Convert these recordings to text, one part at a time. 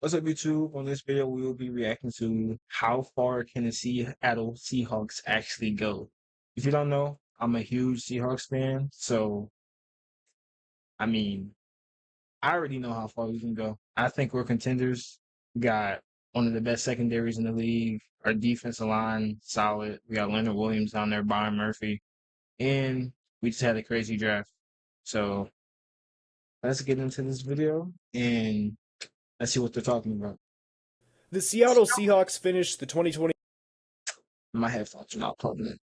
What's up, YouTube? On this video, we will be reacting to how far can the Seattle Seahawks actually go. If you don't know, I'm a huge Seahawks fan, so I mean, I already know how far we can go. I think we're contenders. We got one of the best secondaries in the league. Our defensive line solid. We got Leonard Williams down there, Byron Murphy, and we just had a crazy draft. So let's get into this video and let's see what they're talking about. The Seattle Seahawks finished the 2020 My headphones are not plugged in.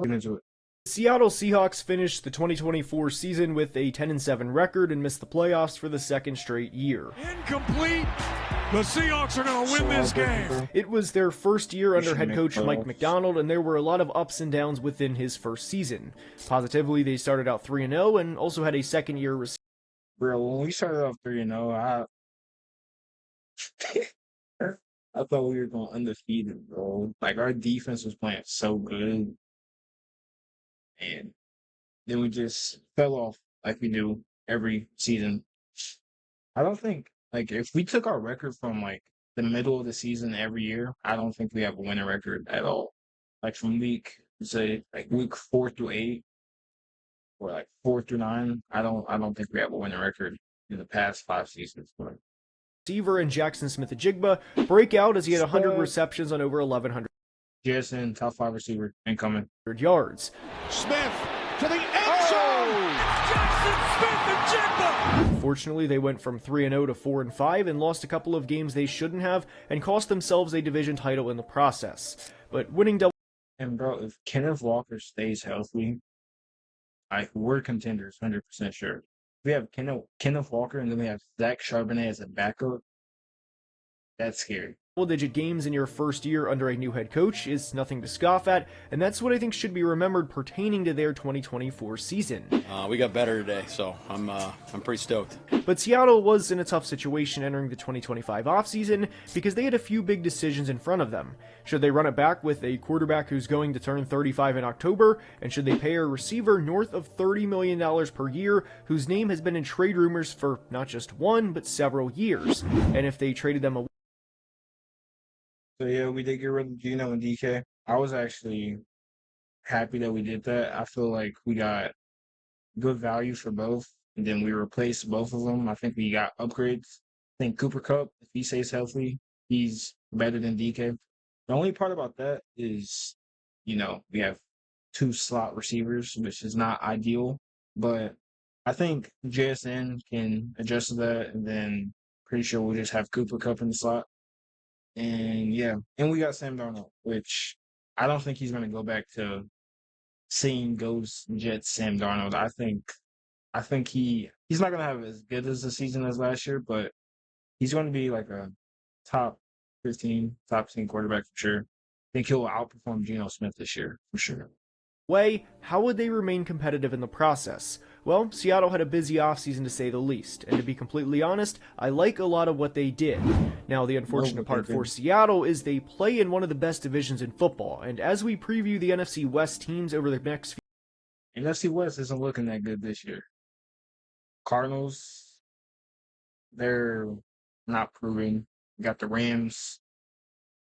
Get into it. Seattle Seahawks finished the 2024 season with a 10-7 record and missed the playoffs for the second straight year. Incomplete. The Seahawks are going to win this game. It was their first year under head coach Mike Macdonald, and there were a lot of ups and downs within his first season. Positively, they started out 3-0 and also had a second-year receiver. Bro, when we started off 3-0, I thought we were going undefeated, bro. Like, our defense was playing so good. And then we just fell off like we do every season. I don't think, like, if we took our record from, like, the middle of the season every year, I don't think we have a winning record at all. Like, from week 4 through 8, or like 4 through 9, I don't think we have a winning record in the past 5 seasons. But Receiver and Jackson Smith-Njigba break out as he had 100 receptions on over 1,100 JSN, top 5 receiver, incoming. yards. Smith to the end zone. Jackson Smith-Njigba. Unfortunately, they went from 3-0 to 4-5 and lost a couple of games they shouldn't have and cost themselves a division title in the process. But winning double. And bro, if Kenneth Walker stays healthy, like, we're contenders, 100% sure. We have Kenneth Walker, and then we have Zach Charbonnet as a backup. That's scary. Double-digit games in your first year under a new head coach is nothing to scoff at, and that's what I think should be remembered pertaining to their 2024 season. We got better today, so I'm pretty stoked. But Seattle was in a tough situation entering the 2025 offseason because they had a few big decisions in front of them. Should they run it back with a quarterback who's going to turn 35 in October, and should they pay a receiver north of $30 million per year whose name has been in trade rumors for not just one, but several years? And if they traded them away. So yeah, we did get rid of Gino and DK. I was actually happy that we did that. I feel like we got good value for both, and then we replaced both of them. I think we got upgrades. I think Cooper Kupp, if he stays healthy, he's better than DK. The only part about that is, we have 2 slot receivers, which is not ideal. But I think JSN can adjust to that, and then pretty sure we'll just have Cooper Kupp in the slot. And yeah, and we got Sam Darnold, which I don't think he's going to go back to seeing Ghost Jets Sam Darnold. I think he's not going to have as good as the season as last year, but he's going to be like a top 15, top 10 quarterback for sure. I think he'll outperform Geno Smith this year for sure. How would they remain competitive in the process? Well, Seattle had a busy offseason to say the least, and to be completely honest, I like a lot of what they did. Now, the unfortunate part for Seattle is they play in one of the best divisions in football, and as we preview the NFC West teams over the next few NFC West isn't looking that good this year. Cardinals, they're not proving. We got the Rams,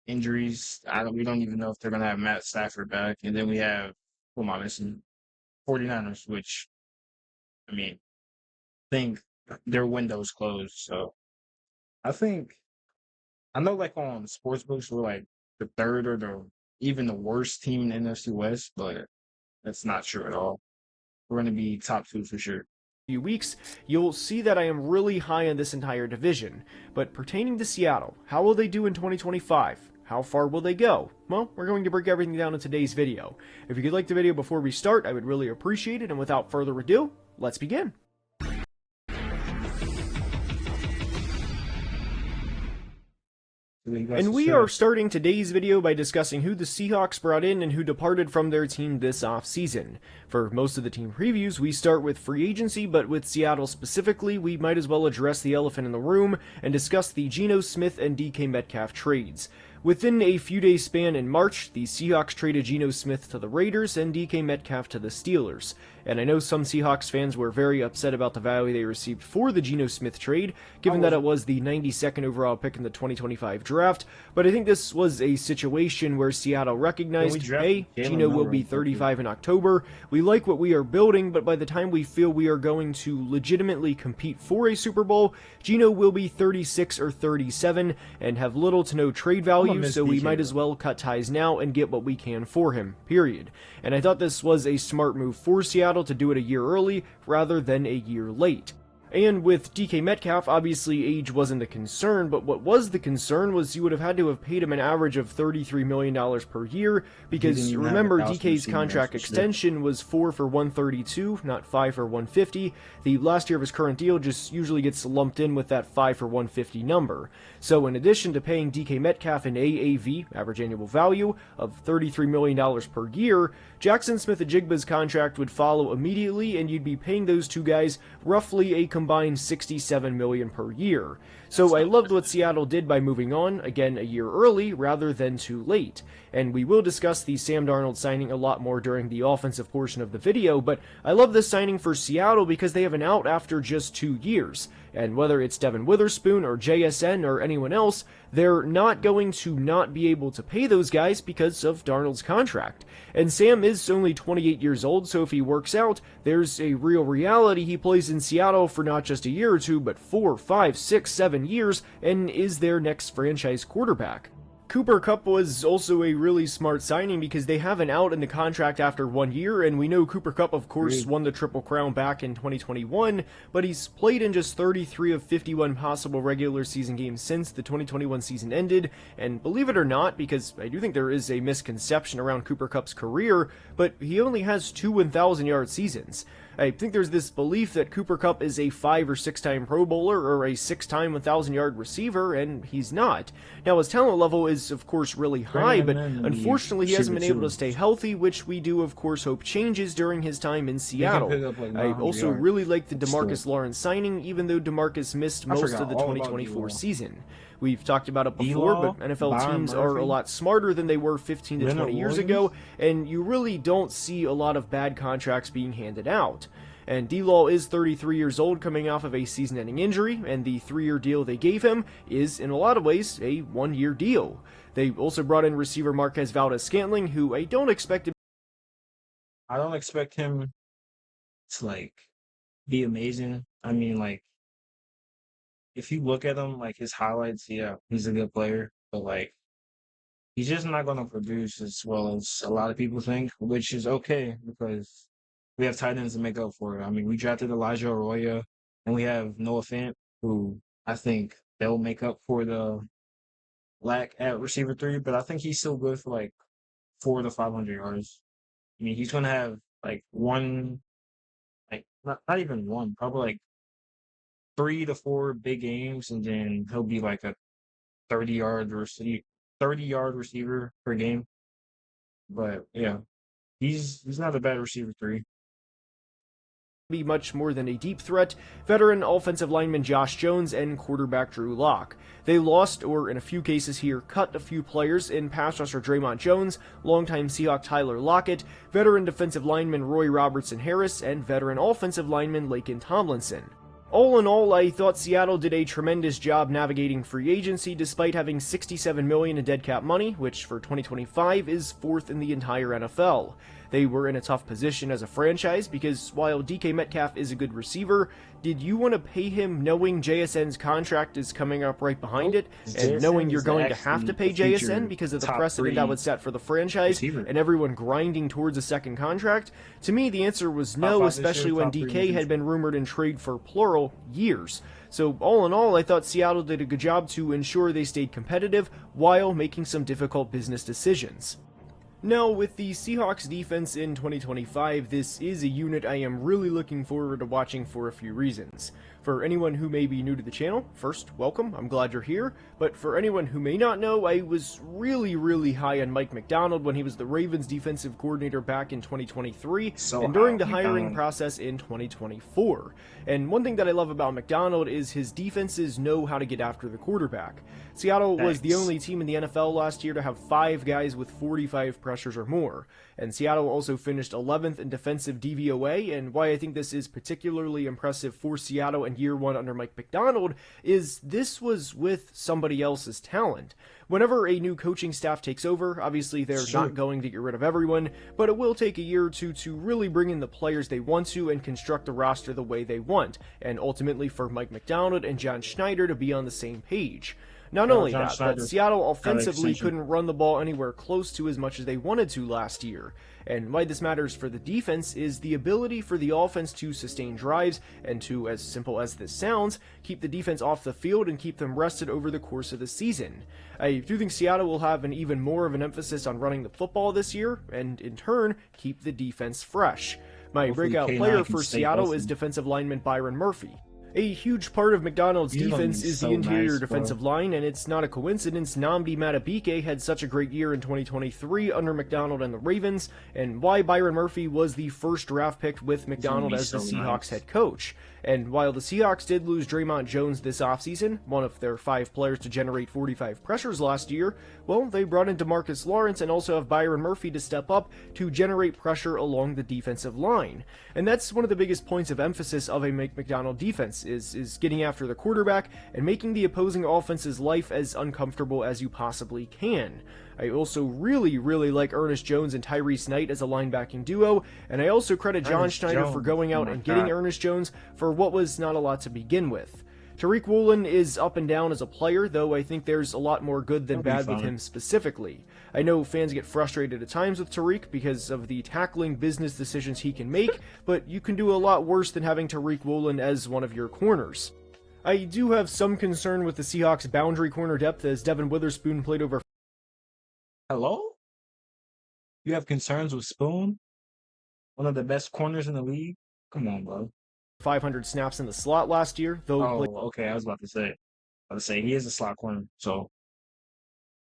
injuries. We don't even know if they're going to have Matt Stafford back. And then we have, who am I missing? 49ers, which, I think their window's closed. So I know like on sports books we're like the third or even the worst team in the NFC West, but that's not true at all. We're going to be top 2 for sure. Few weeks, you'll see that I am really high on this entire division. But pertaining to Seattle, how will they do in 2025? How far will they go? Well, we're going to break everything down in today's video. If you could like the video before we start, I would really appreciate it, and without further ado, let's begin. And we are starting today's video by discussing who the Seahawks brought in and who departed from their team this offseason. For most of the team previews, we start with free agency, but with Seattle specifically, we might as well address the elephant in the room and discuss the Geno Smith and DK Metcalf trades. Within a few days span in March, the Seahawks traded Geno Smith to the Raiders and DK Metcalf to the Steelers. And I know some Seahawks fans were very upset about the value they received for the Geno Smith trade, given that it was the 92nd overall pick in the 2025 draft, but I think this was a situation where Seattle recognized, hey, Geno will be 35 in October, we like what we are building, but by the time we feel we are going to legitimately compete for a Super Bowl, Geno will be 36 or 37 and have little to no trade value, so we might as well cut ties now and get what we can for him, period. And I thought this was a smart move for Seattle to do it a year early rather than a year late. And with DK Metcalf, obviously age wasn't a concern, but what was the concern was you would have had to have paid him an average of $33 million per year, because remember, DK's contract extension was 4 for $132, not 5 for $150. The last year of his current deal just usually gets lumped in with that 5 for $150 number. So in addition to paying DK Metcalf an AAV, average annual value, of $33 million per year, Jackson Smith-Njigba's contract would follow immediately, and you'd be paying those two guys roughly a combined $67 million per year. So I loved what Seattle did by moving on, again a year early rather than too late. And we will discuss the Sam Darnold signing a lot more during the offensive portion of the video, but I love this signing for Seattle because they have an out after just 2 years. And whether it's Devin Witherspoon or JSN or anyone else, they're not going to not be able to pay those guys because of Darnold's contract. And Sam is only 28 years old, so if he works out, there's a real reality he plays in Seattle for not just a year or two, but 4, 5, 6, 7 years, and is their next franchise quarterback. Cooper Kupp was also a really smart signing because they have an out in the contract after 1 year, and we know Cooper Kupp, of course, won the Triple Crown back in 2021, but he's played in just 33 of 51 possible regular season games since the 2021 season ended, and believe it or not, because I do think there is a misconception around Cooper Kupp's career, but he only has 2 1,000-yard seasons. I think there's this belief that Cooper Kupp is a 5 or 6-time Pro Bowler or a 6-time 1,000-yard receiver, and he's not. Now, his talent level is, of course, really high, but unfortunately he hasn't been able to stay healthy, which we do, of course, hope changes during his time in Seattle. I also really like the DeMarcus Lawrence signing, even though DeMarcus missed most of the 2024 season. We've talked about it before, but NFL teams are a lot smarter than they were 15 to 20 years ago, and you really don't see a lot of bad contracts being handed out. And D-Law is 33 years old, coming off of a season-ending injury, and the 3-year deal they gave him is, in a lot of ways, a 1-year deal. They also brought in receiver Marquez Valdes-Scantling, who I don't expect him to, be amazing. I mean, if you look at him, his highlights, yeah, he's a good player, but, he's just not going to produce as well as a lot of people think, which is okay because we have tight ends to make up for it. I mean, we drafted Elijah Arroyo, and we have Noah Fant, who I think they'll make up for the lack at receiver 3, but I think he's still good for, 400 to 500 yards. I mean, he's going to have, one, not even one, probably, 3 to 4 big games, and then he'll be a 30-yard receiver per game. But yeah, he's not a bad receiver 3. Be much more than a deep threat, veteran offensive lineman Josh Jones and quarterback Drew Lock. They lost, or in a few cases here, cut a few players in pass rusher Draymond Jones, longtime Seahawk Tyler Lockett, veteran defensive lineman Roy Robertson Harris, and veteran offensive lineman Laken Tomlinson. All in all, I thought Seattle did a tremendous job navigating free agency despite having $67 million in dead cap money, which for 2025 is 4th in the entire NFL. They were in a tough position as a franchise because while DK Metcalf is a good receiver, did you want to pay him knowing JSN's contract is coming up right behind it, and knowing you're going to have to pay JSN because of the precedent that would set for the franchise and everyone grinding towards a second contract? To me, the answer was no, especially when DK had been rumored in trade for plural years. So all in all, I thought Seattle did a good job to ensure they stayed competitive while making some difficult business decisions. Now, with the Seahawks defense in 2025, this is a unit I am really looking forward to watching for a few reasons. For anyone who may be new to the channel, first, welcome, I'm glad you're here, but for anyone who may not know, I was really high on Mike Macdonald when he was the Ravens defensive coordinator back in 2023, and during the hiring process in 2024. And one thing that I love about Macdonald is his defenses know how to get after the quarterback. Seattle was the only team in the NFL last year to have 5 guys with 45 pressures or more, and Seattle also finished 11th in defensive DVOA, and why I think this is particularly impressive for Seattle in year 1 under Mike Macdonald is this was with somebody else's talent. Whenever a new coaching staff takes over, obviously they're not going to get rid of everyone, but it will take a year or two to really bring in the players they want to and construct the roster the way they want, and ultimately for Mike Macdonald and John Schneider to be on the same page. Not only that, but Seattle offensively couldn't run the ball anywhere close to as much as they wanted to last year. And why this matters for the defense is the ability for the offense to sustain drives and to, as simple as this sounds, keep the defense off the field and keep them rested over the course of the season. I do think Seattle will have an even more of an emphasis on running the football this year, and in turn, keep the defense fresh. My breakout player for Seattle is defensive lineman Byron Murphy. A huge part of Macdonald's defense is the interior defensive line, and it's not a coincidence Nnamdi Madubuike had such a great year in 2023 under Macdonald and the Ravens, and why Byron Murphy was the first draft pick with Macdonald as the Seahawks head coach. And while the Seahawks did lose Draymond Jones this offseason, one of their 5 players to generate 45 pressures last year, well, they brought in DeMarcus Lawrence and also have Byron Murphy to step up to generate pressure along the defensive line. And that's one of the biggest points of emphasis of a Mike Macdonald defense, is getting after the quarterback and making the opposing offense's life as uncomfortable as you possibly can. I also really like Ernest Jones and Tyrese Knight as a linebacking duo, and I also credit John Schneider for going out and getting Ernest Jones for what was not a lot to begin with. Tariq Woolen is up and down as a player, though I think there's a lot more good than bad with him specifically. I know fans get frustrated at times with Tariq because of the tackling business decisions he can make, but you can do a lot worse than having Tariq Woolen as one of your corners. I do have some concern with the Seahawks' boundary corner depth, as Devin Witherspoon played over... Hello? You have concerns with Spoon? One of the best corners in the league? Come on, bro. 500 snaps in the slot last year, though. Okay, I was about to say he is a slot corner, so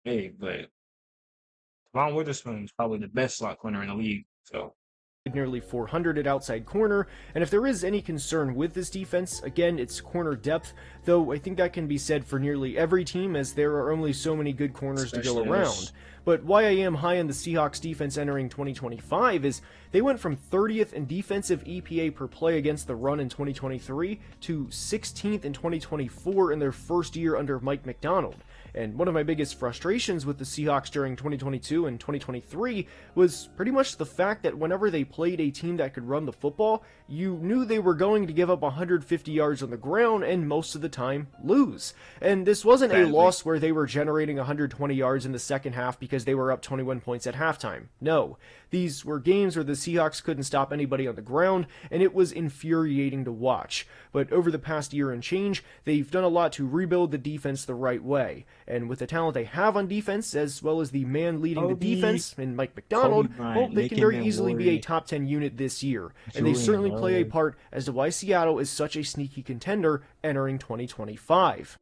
hey, but Devon Witherspoon is probably the best slot corner in the league, so nearly 400 at outside corner, and if there is any concern with this defense, again, it's corner depth, though I think that can be said for nearly every team as there are only so many good corners to go around. But why I am high on the Seahawks defense entering 2025 is they went from 30th in defensive EPA per play against the run in 2023 to 16th in 2024 in their first year under Mike Macdonald. And one of my biggest frustrations with the Seahawks during 2022 and 2023 was pretty much the fact that whenever they played a team that could run the football, you knew they were going to give up 150 yards on the ground and most of the time lose. And this wasn't a loss where they were generating 120 yards in the second half because they were up 21 points at halftime. No, these were games where the Seahawks couldn't stop anybody on the ground, and it was infuriating to watch. But over the past year and change, they've done a lot to rebuild the defense the right way. And with the talent they have on defense, as well as the man leading the defense in Mike Macdonald, well, they can very easily be a top 10 unit this year. And they certainly play a part as to why Seattle is such a sneaky contender entering 2025.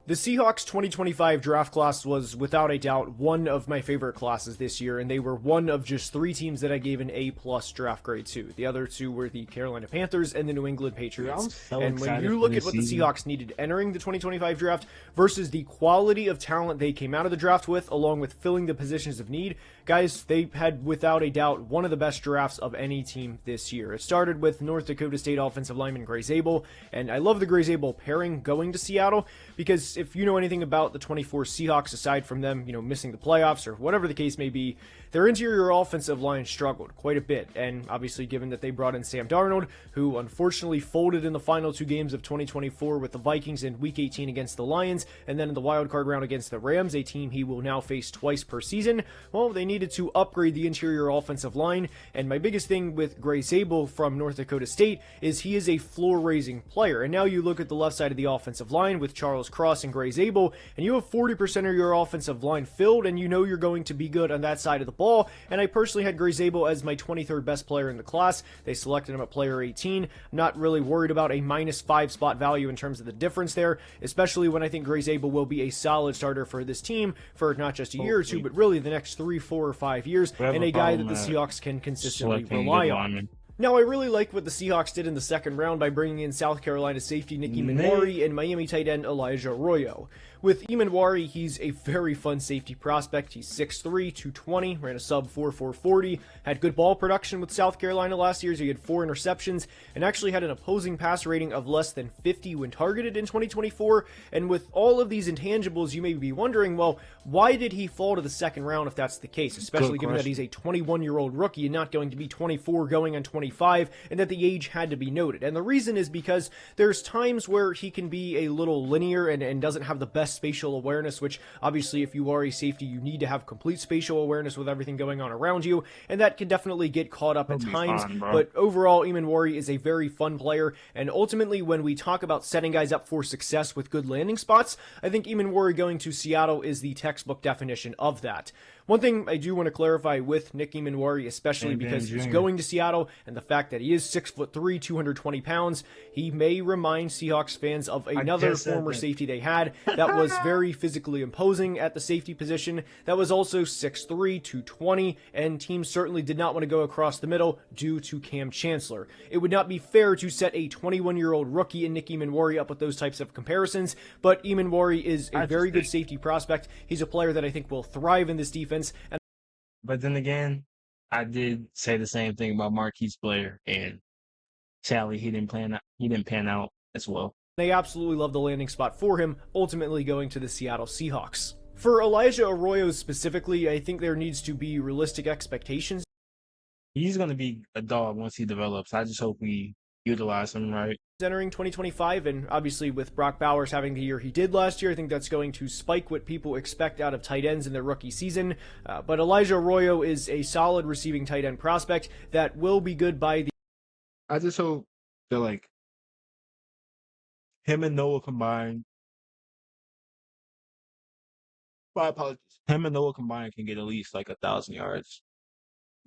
The Seahawks 2025 draft class was, without a doubt, one of my favorite classes this year, and they were one of just 3 teams that I gave an A+ draft grade to. The other 2 were the Carolina Panthers and the New England Patriots. And when you look at what the Seahawks needed entering the 2025 draft versus the quality of talent they came out of the draft with, along with filling the positions of need, guys, they had, without a doubt, one of the best drafts of any team this year. It started with North Dakota State offensive lineman Gray Zabel, and I love the Gray Zabel pairing going to Seattle because if you know anything about the 24 Seahawks, aside from them, missing the playoffs or whatever the case may be, their interior offensive line struggled quite a bit, and obviously given that they brought in Sam Darnold, who unfortunately folded in the final 2 games of 2024 with the Vikings in Week 18 against the Lions, and then in the wildcard round against the Rams, a team he will now face twice per season, well, they needed to upgrade the interior offensive line, and my biggest thing with Gray Zabel from North Dakota State is he is a floor-raising player, and now you look at the left side of the offensive line with Charles Cross and and Gray Zabel, and you have 40% of your offensive line filled, and you know you're going to be good on that side of the ball. And I personally had Gray Zabel as my 23rd best player in the class. They selected him at player 18. I'm not really worried about a -5 spot value in terms of the difference there, especially when I think Gray Zabel will be a solid starter for this team for not just a year or two, but really the next 3, 4, or 5 years, and a guy that the Seahawks can consistently rely on. Now, I really like what the Seahawks did in the second round by bringing in South Carolina safety Nicky Manwari and Miami tight end Elijah Arroyo. With Manwari, he's a very fun safety prospect. He's 6'3", 220, ran a sub 4.40, had good ball production with South Carolina last year, so he had 4 interceptions, and actually had an opposing pass rating of less than 50 when targeted in 2024. And with all of these intangibles, you may be wondering, well, why did he fall to the second round if that's the case, especially given that he's a 21-year-old rookie and not going to be 24 going on 25, and that the age had to be noted. And the reason is because there's times where he can be a little linear and doesn't have the best spatial awareness, which obviously if you are a safety, you need to have complete spatial awareness with everything going on around you, and that can definitely get caught up at times. But overall, Manwari is a very fun player, and ultimately when we talk about setting guys up for success with good landing spots, I think Manwari going to Seattle is the textbook definition of that. One thing I do want to clarify with Nicky Manwari, especially because he's going to Seattle, and the fact that he is 6'3", 220 pounds, he may remind Seahawks fans of another former safety they had that was very physically imposing at the safety position, that was also 6'3", 220, and teams certainly did not want to go across the middle due to Cam Chancellor. It would not be fair to set a 21-year-old rookie in Nicky Manwari up with those types of comparisons, but Manwari is a very good safety prospect. He's a player that I think will thrive in this defense. But then again, I did say the same thing about Marquise Blair, and sadly, he didn't pan out as well. They absolutely love the landing spot for him, ultimately going to the Seattle Seahawks. For Elijah Arroyo specifically, I think there needs to be realistic expectations. He's going to be a dog once he develops. I just hope we utilize him right. Entering 2025, and obviously with Brock Bowers having the year he did last year, I think that's going to spike what people expect out of tight ends in their rookie season. But Elijah Arroyo is a solid receiving tight end prospect that will be good by the... I just hope that, like, him and Noah combined... My apologies. Him and Noah combined can get at least, like, 1,000 yards.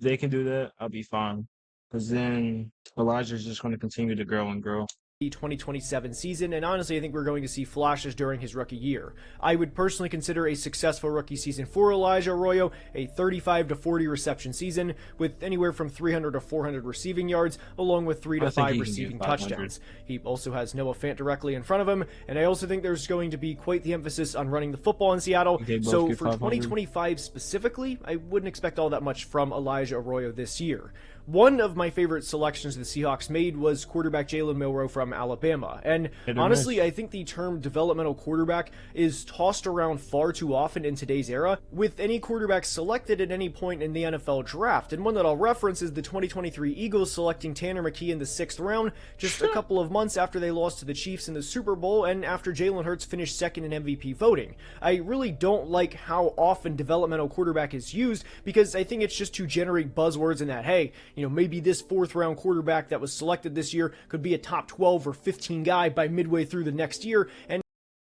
If they can do that, I'll be fine. Because then Elijah's just going to continue to grow and grow. 2027 season, and honestly I think we're going to see flashes during his rookie year. I would personally consider a successful rookie season for Elijah Arroyo a 35 to 40 reception season with anywhere from 300 to 400 receiving yards, along with 3 to 5 receiving touchdowns. He also has Noah Fant directly in front of him, and I also think there's going to be quite the emphasis on running the football in Seattle. So for 2025 specifically, I wouldn't expect all that much from Elijah Arroyo this year. One of my favorite selections the Seahawks made was quarterback Jalen Milroe from Alabama. And honestly, I think the term developmental quarterback is tossed around far too often in today's era, with any quarterback selected at any point in the NFL draft. And one that I'll reference is the 2023 Eagles selecting Tanner McKee in the 6th round, just a couple of months after they lost to the Chiefs in the Super Bowl and after Jalen Hurts finished second in MVP voting. I really don't like how often developmental quarterback is used, because I think it's just to generate buzzwords and that, hey, maybe this 4th round quarterback that was selected this year could be a top 12 or 15 guy by midway through the next year. And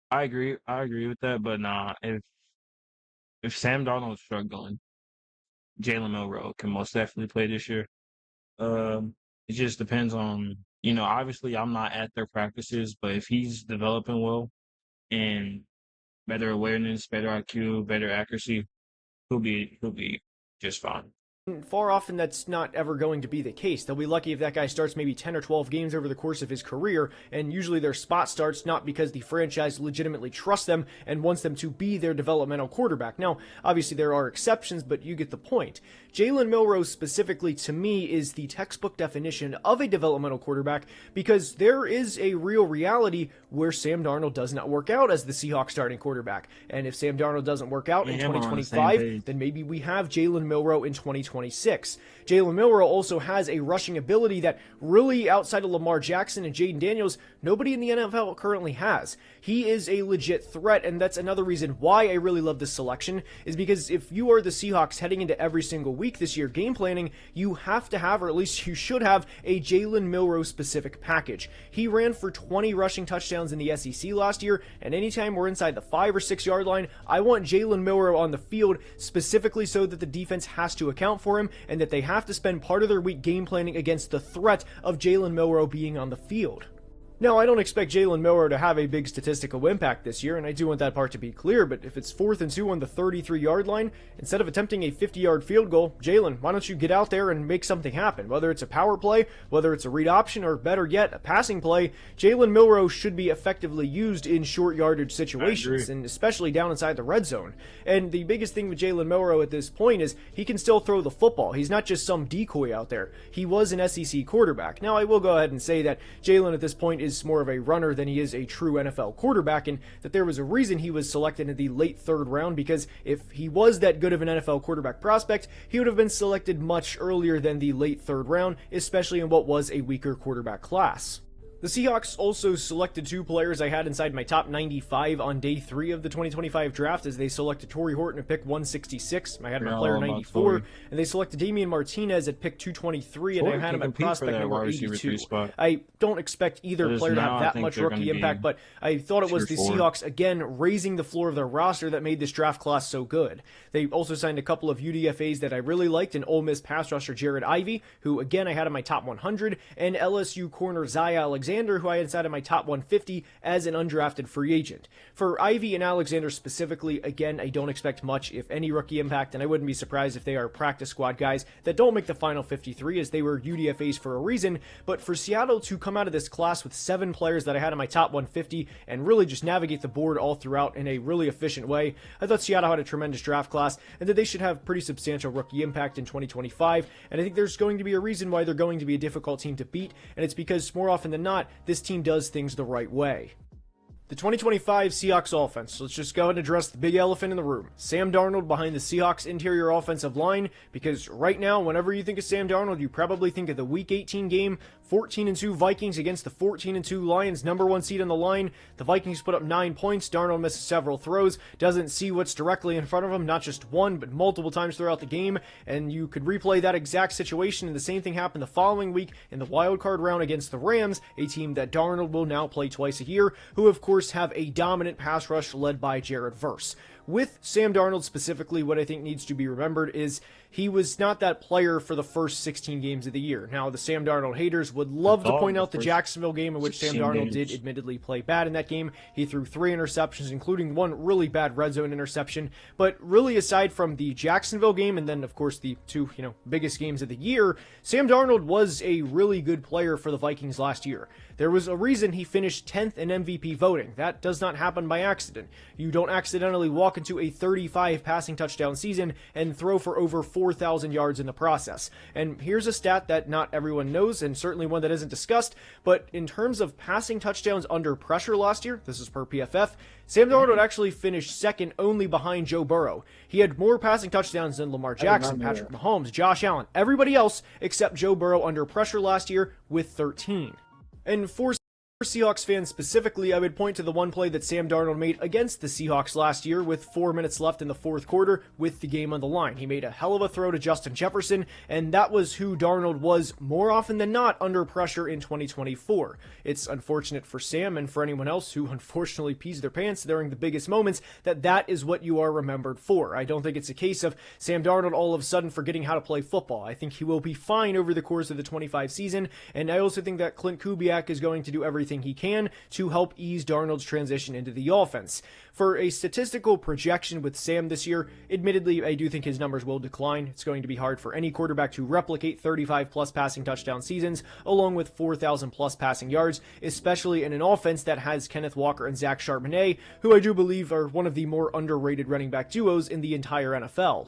I agree with that, but nah, if Sam Darnold's struggling, Jalen Milroe can most definitely play this year. It just depends on, obviously I'm not at their practices, but if he's developing well and better awareness, better IQ, better accuracy, he'll be just fine. Far often that's not ever going to be the case. They'll be lucky if that guy starts maybe 10 or 12 games over the course of his career, and usually their spot starts not because the franchise legitimately trusts them and wants them to be their developmental quarterback. Now, obviously there are exceptions, but you get the point. Jalen Milroe specifically, to me, is the textbook definition of a developmental quarterback, because there is a real reality where Sam Darnold does not work out as the Seahawks starting quarterback. And if Sam Darnold doesn't work out in 2025, then maybe we have Jalen Milroe in 2026. 26. Jalen Milroe also has a rushing ability that really, outside of Lamar Jackson and Jaden Daniels, nobody in the NFL currently has. He is a legit threat, and that's another reason why I really love this selection, is because if you are the Seahawks heading into every single week this year game planning, you have to have, or at least you should have, a Jalen Milroe specific package. He ran for 20 rushing touchdowns in the SEC last year, and anytime we're inside the 5 or 6 yard line, I want Jalen Milroe on the field, specifically so that the defense has to account for him, and that they have to spend part of their week game planning against the threat of Jalen Milroe being on the field. Now, I don't expect Jalen Milroe to have a big statistical impact this year, and I do want that part to be clear, but if it's 4th and 2 on the 33-yard line, instead of attempting a 50-yard field goal, Jalen, why don't you get out there and make something happen? Whether it's a power play, whether it's a read option, or better yet, a passing play, Jalen Milroe should be effectively used in short yardage situations, and especially down inside the red zone. And the biggest thing with Jalen Milroe at this point is he can still throw the football. He's not just some decoy out there. He was an SEC quarterback. Now, I will go ahead and say that Jalen at this point is more of a runner than he is a true NFL quarterback, and that there was a reason he was selected in the late 3rd round, because if he was that good of an NFL quarterback prospect, he would have been selected much earlier than the late 3rd round, especially in what was a weaker quarterback class. The Seahawks also selected 2 players I had inside my top 95 on day 3 of the 2025 draft, as they selected Torrey Horton at pick 166. I had him at player 94, and they selected Damian Martinez at pick 223, and I had him at prospect number 82. I don't expect either player to have that much rookie impact, but I thought it was the Seahawks, again, raising the floor of their roster that made this draft class so good. They also signed a couple of UDFAs that I really liked, an Ole Miss pass rusher Jared Ivey, who, again, I had in my top 100, and LSU corner Zaya Alexander, who I had inside of my top 150 as an undrafted free agent. For Ivy and Alexander specifically, again, I don't expect much, if any, rookie impact, and I wouldn't be surprised if they are practice squad guys that don't make the final 53, as they were UDFAs for a reason. But for Seattle to come out of this class with 7 players that I had in my top 150 and really just navigate the board all throughout in a really efficient way, I thought Seattle had a tremendous draft class, and that they should have pretty substantial rookie impact in 2025, and I think there's going to be a reason why they're going to be a difficult team to beat, and it's because more often than not, this team does things the right way. The 2025 Seahawks offense. Let's just go ahead and address the big elephant in the room. Sam Darnold behind the Seahawks interior offensive line, because right now, whenever you think of Sam Darnold, you probably think of the Week 18 game, 14-2 Vikings against the 14-2 Lions, #1 seed on the line. The Vikings put up 9 points. Darnold misses several throws, doesn't see what's directly in front of him, not just one, but multiple times throughout the game, and you could replay that exact situation, and the same thing happened the following week in the wild card round against the Rams, a team that Darnold will now play twice a year, who of course have a dominant pass rush led by Jared Verse. With Sam Darnold specifically, what I think needs to be remembered is he was not that player for the first 16 games of the year. Now, the Sam Darnold haters would love to point out the Jacksonville game in which Sam Darnold did admittedly play bad in that game. He threw 3 interceptions, including one really bad red zone interception. But really, aside from the Jacksonville game and then, of course, the 2, biggest games of the year, Sam Darnold was a really good player for the Vikings last year. There was a reason he finished 10th in MVP voting. That does not happen by accident. You don't accidentally walk into a 35 passing touchdown season and throw for over 4,000 yards in the process. And here's a stat that not everyone knows, and certainly one that isn't discussed, but in terms of passing touchdowns under pressure last year, this is per PFF, Sam Darnold actually finished second only behind Joe Burrow. He had more passing touchdowns than Lamar Jackson, Patrick Mahomes, Josh Allen, everybody else except Joe Burrow under pressure last year with 13. And for Seahawks fans specifically, I would point to the one play that Sam Darnold made against the Seahawks last year with 4 minutes left in the 4th quarter with the game on the line. He made a hell of a throw to Justin Jefferson, and that was who Darnold was more often than not under pressure in 2024. It's unfortunate for Sam and for anyone else who unfortunately pees their pants during the biggest moments that is what you are remembered for. I don't think it's a case of Sam Darnold all of a sudden forgetting how to play football. I think he will be fine over the course of the 25 season, and I also think that Clint Kubiak is going to do everything he can to help ease Darnold's transition into the offense. For a statistical projection with Sam this year, admittedly, I do think his numbers will decline. It's going to be hard for any quarterback to replicate 35-plus passing touchdown seasons, along with 4,000-plus passing yards, especially in an offense that has Kenneth Walker and Zach Charbonnet, who I do believe are one of the more underrated running back duos in the entire NFL.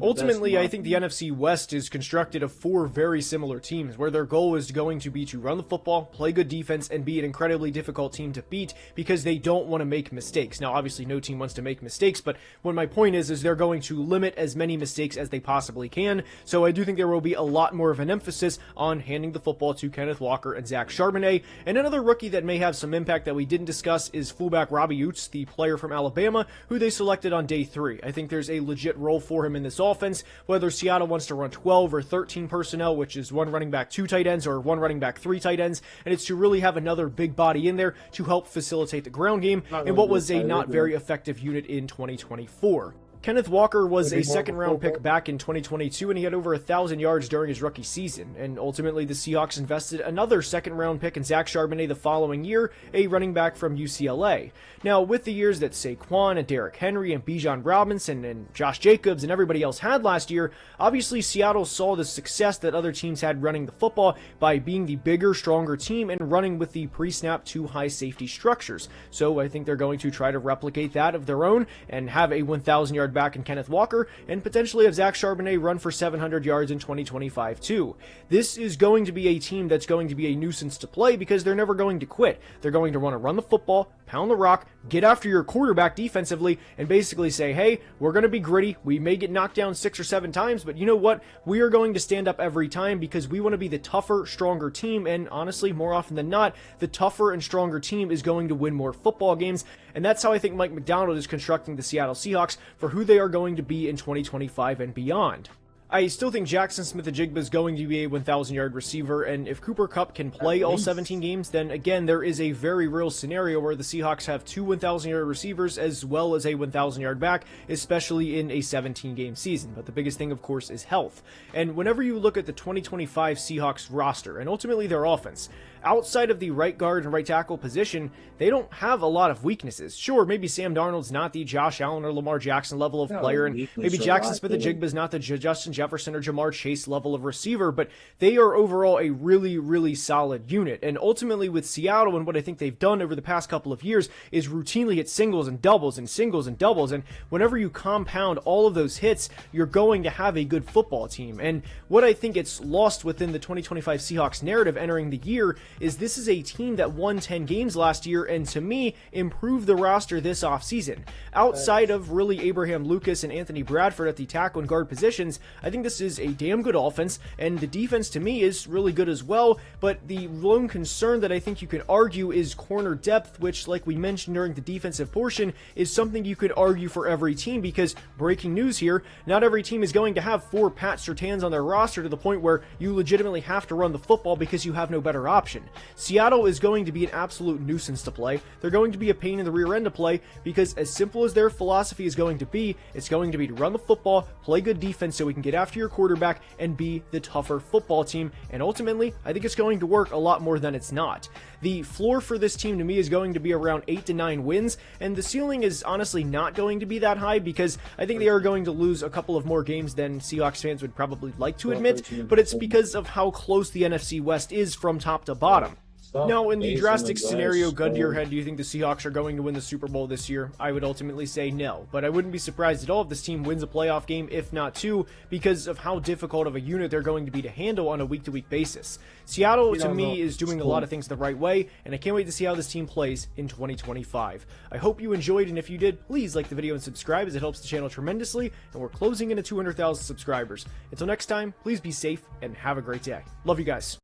Ultimately, I think the NFC West is constructed of 4 very similar teams, where their goal is going to be to run the football, play good defense, and be an incredibly difficult team to beat because they don't want to make mistakes. Now, obviously, no team wants to make mistakes, but what my point is they're going to limit as many mistakes as they possibly can, so I do think there will be a lot more of an emphasis on handing the football to Kenneth Walker and Zach Charbonnet. And another rookie that may have some impact that we didn't discuss is fullback Robbie Oates, the player from Alabama, who they selected on day 3. I think there's a legit role for him in this offense, whether Seattle wants to run 12 or 13 personnel, which is 1 running back, 2 tight ends, or 1 running back, 3 tight ends, and it's to really have another big body in there to help facilitate the ground game in what was a not very effective unit in 2024. Kenneth Walker was a second-round pick back in 2022, and he had over 1,000 yards during his rookie season. And ultimately, the Seahawks invested another second-round pick in Zach Charbonnet the following year, a running back from UCLA. Now, with the years that Saquon and Derrick Henry and Bijan Robinson and Josh Jacobs and everybody else had last year, obviously Seattle saw the success that other teams had running the football by being the bigger, stronger team and running with the pre-snap 2 high safety structures. So I think they're going to try to replicate that of their own and have a 1,000-yard back in Kenneth Walker, and potentially have Zach Charbonnet run for 700 yards in 2025 too. This is going to be a team that's going to be a nuisance to play because they're never going to quit. They're going to want to run the football, pound the rock, get after your quarterback defensively, and basically say, hey, we're going to be gritty. We may get knocked down 6 or 7 times, but you know what? We are going to stand up every time because we want to be the tougher, stronger team, and honestly, more often than not, the tougher and stronger team is going to win more football games, and that's how I think Mike Macdonald is constructing the Seattle Seahawks for who they are going to be in 2025 and beyond. I still think Jackson Smith-Njigba is going to be a 1,000-yard receiver, and if Cooper Kupp can play all 17 games, then again, there is a very real scenario where the Seahawks have 2 1,000-yard receivers as well as a 1,000-yard back, especially in a 17-game season. But the biggest thing, of course, is health. And whenever you look at the 2025 Seahawks roster, and ultimately their offense, outside of the right guard and right tackle position, they don't have a lot of weaknesses. Sure, maybe Sam Darnold's not the Josh Allen or Lamar Jackson level of player, and maybe Jackson Smith-Njigba's not the Justin Jefferson or Jamar Chase level of receiver, but they are overall a really, really solid unit. And ultimately with Seattle, and what I think they've done over the past couple of years is routinely hit singles and doubles and singles and doubles, and whenever you compound all of those hits, you're going to have a good football team. And what I think it's lost within the 2025 Seahawks narrative entering the year is this is a team that won 10 games last year and to me improved the roster this offseason. Outside of really Abraham Lucas and Anthony Bradford at the tackle and guard positions, I think this is a damn good offense, and the defense to me is really good as well, but the lone concern that I think you can argue is corner depth, which, like we mentioned during the defensive portion, is something you could argue for every team because, breaking news here, not every team is going to have 4 Pat Surtains on their roster to the point where you legitimately have to run the football because you have no better option. Seattle is going to be an absolute nuisance to play. They're going to be a pain in the rear end to play because as simple as their philosophy is going to be, it's going to be to run the football, play good defense so we can get after your quarterback and be the tougher football team. And ultimately, I think it's going to work a lot more than it's not. The floor for this team to me is going to be around 8 to 9 wins, and the ceiling is honestly not going to be that high because I think they are going to lose a couple of more games than Seahawks fans would probably like to admit, but it's because of how close the NFC West is from top to bottom. Now, in the drastic scenario, gun to your head, do you think the Seahawks are going to win the Super Bowl this year? I would ultimately say no, but I wouldn't be surprised at all if this team wins a playoff game, if not 2, because of how difficult of a unit they're going to be to handle on a week-to-week basis. Seattle, to me, is doing a lot of things the right way, and I can't wait to see how this team plays in 2025. I hope you enjoyed, and if you did, please like the video and subscribe as it helps the channel tremendously, and we're closing into 200,000 subscribers. Until next time, please be safe and have a great day. Love you guys.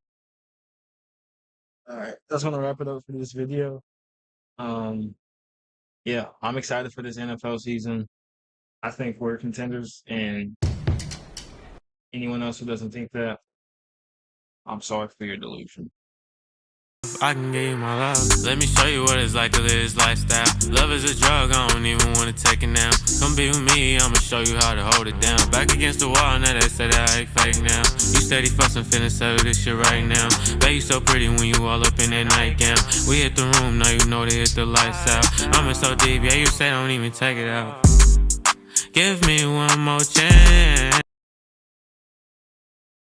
All right, that's gonna wrap it up for this video. Yeah, I'm excited for this NFL season. I think we're contenders, and anyone else who doesn't think that, I'm sorry for your delusion. I can give you my love. Let me show you what it's like to live this lifestyle. Love is a drug, I don't even want to take it now. Come be with me, I'ma show you how to hold it down. Back against the wall, now they say that I ain't fake now. You steady fussing, finna settle this shit right now. Babe, you so pretty when you all up in that nightgown. We hit the room, now you know they hit the lights out. I'm in so deep, yeah, you say don't even take it out. Give me one more chance.